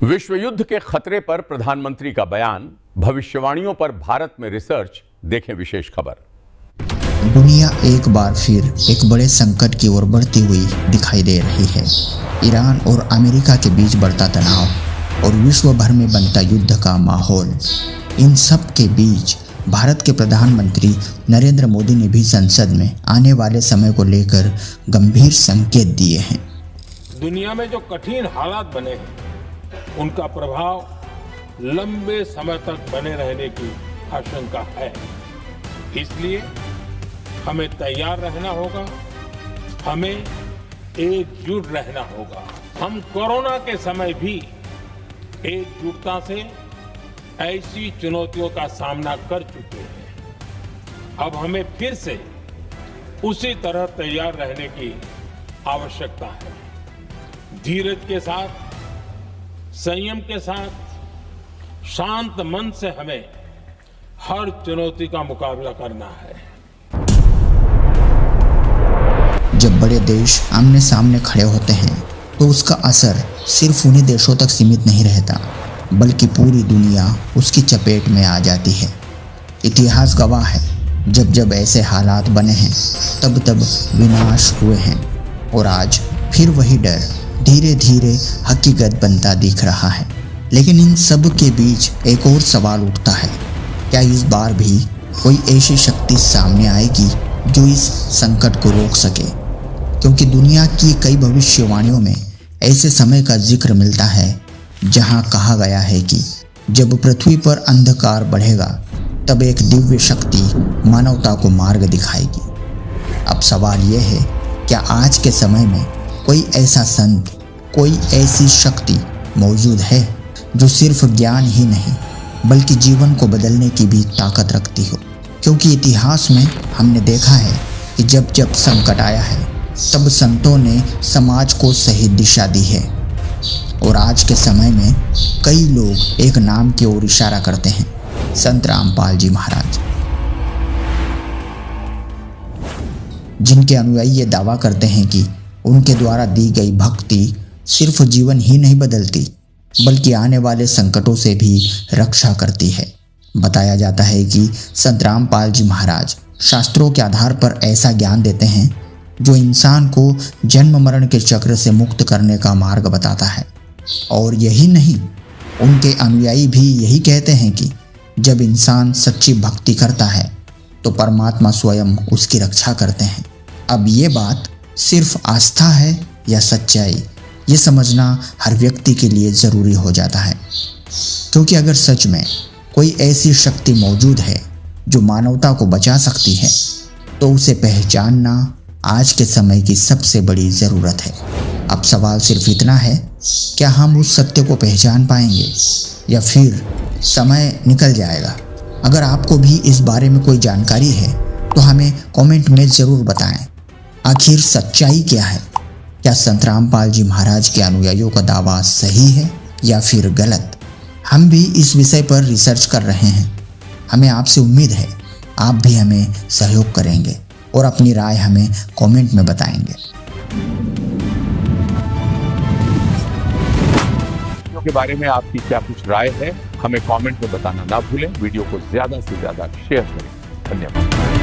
विश्व युद्ध के खतरे पर प्रधानमंत्री का बयान, भविष्यवाणियों पर भारत में रिसर्च। देखें विशेष खबर। दुनिया एक बार फिर एक बड़े संकट की ओर बढ़ती हुई दिखाई दे रही है। ईरान और अमेरिका के बीच बढ़ता तनाव और विश्व भर में बनता युद्ध का माहौल। इन सब के बीच भारत के प्रधानमंत्री नरेंद्र मोदी ने भी संसद में आने वाले समय को लेकर गंभीर संकेत दिए हैं। दुनिया में जो कठिन हालात बने हैं, उनका प्रभाव लंबे समय तक बने रहने की आशंका है। इसलिए हमें तैयार रहना होगा, हमें एकजुट रहना होगा। हम कोरोना के समय भी एकजुटता से ऐसी चुनौतियों का सामना कर चुके हैं। अब हमें फिर से उसी तरह तैयार रहने की आवश्यकता है। धीरज के साथ, संयम के साथ, शांत मन से हमें हर चुनौती का मुकाबला करना है। जब बड़े देश आमने सामने खड़े होते हैं तो उसका असर सिर्फ उन्हीं देशों तक सीमित नहीं रहता, बल्कि पूरी दुनिया उसकी चपेट में आ जाती है। इतिहास गवाह है, जब जब ऐसे हालात बने हैं तब तब विनाश हुए हैं, और आज फिर वही डर धीरे धीरे हकीकत बनता दिख रहा है। लेकिन इन सब के बीच एक और सवाल उठता है, क्या इस बार भी कोई ऐसी शक्ति सामने आएगी जो इस संकट को रोक सके? क्योंकि दुनिया की कई भविष्यवाणियों में ऐसे समय का जिक्र मिलता है जहां कहा गया है कि जब पृथ्वी पर अंधकार बढ़ेगा तब एक दिव्य शक्ति मानवता को मार्ग दिखाएगी। अब सवाल यह है, क्या आज के समय में कोई ऐसा संत, कोई ऐसी शक्ति मौजूद है जो सिर्फ ज्ञान ही नहीं बल्कि जीवन को बदलने की भी ताकत रखती हो? क्योंकि इतिहास में हमने देखा है कि जब जब संकट आया है तब संतों ने समाज को सही दिशा दी है। और आज के समय में कई लोग एक नाम की ओर इशारा करते हैं, संत रामपाल जी महाराज, जिनके अनुयायी ये दावा करते हैं कि उनके द्वारा दी गई भक्ति सिर्फ जीवन ही नहीं बदलती बल्कि आने वाले संकटों से भी रक्षा करती है। बताया जाता है कि संत रामपाल जी महाराज शास्त्रों के आधार पर ऐसा ज्ञान देते हैं जो इंसान को जन्म मरण के चक्र से मुक्त करने का मार्ग बताता है। और यही नहीं, उनके अनुयायी भी यही कहते हैं कि जब इंसान सच्ची भक्ति करता है तो परमात्मा स्वयं उसकी रक्षा करते हैं। अब ये बात सिर्फ आस्था है या सच्चाई, ये समझना हर व्यक्ति के लिए ज़रूरी हो जाता है। क्योंकि अगर सच में कोई ऐसी शक्ति मौजूद है जो मानवता को बचा सकती है तो उसे पहचानना आज के समय की सबसे बड़ी ज़रूरत है। अब सवाल सिर्फ इतना है, क्या हम उस सत्य को पहचान पाएंगे या फिर समय निकल जाएगा? अगर आपको भी इस बारे में कोई जानकारी है तो हमें कमेंट में ज़रूर बताएं। आखिर सच्चाई क्या है? क्या संत रामपाल जी महाराज के अनुयायियों का दावा सही है या फिर गलत? हम भी इस विषय पर रिसर्च कर रहे हैं। हमें आपसे उम्मीद है आप भी हमें सहयोग करेंगे और अपनी राय हमें कमेंट में बताएंगे। वीडियो के बारे में आपकी क्या कुछ राय है, हमें कमेंट में बताना ना भूलें। वीडियो को ज्यादा से ज्यादा शेयर करें। धन्यवाद।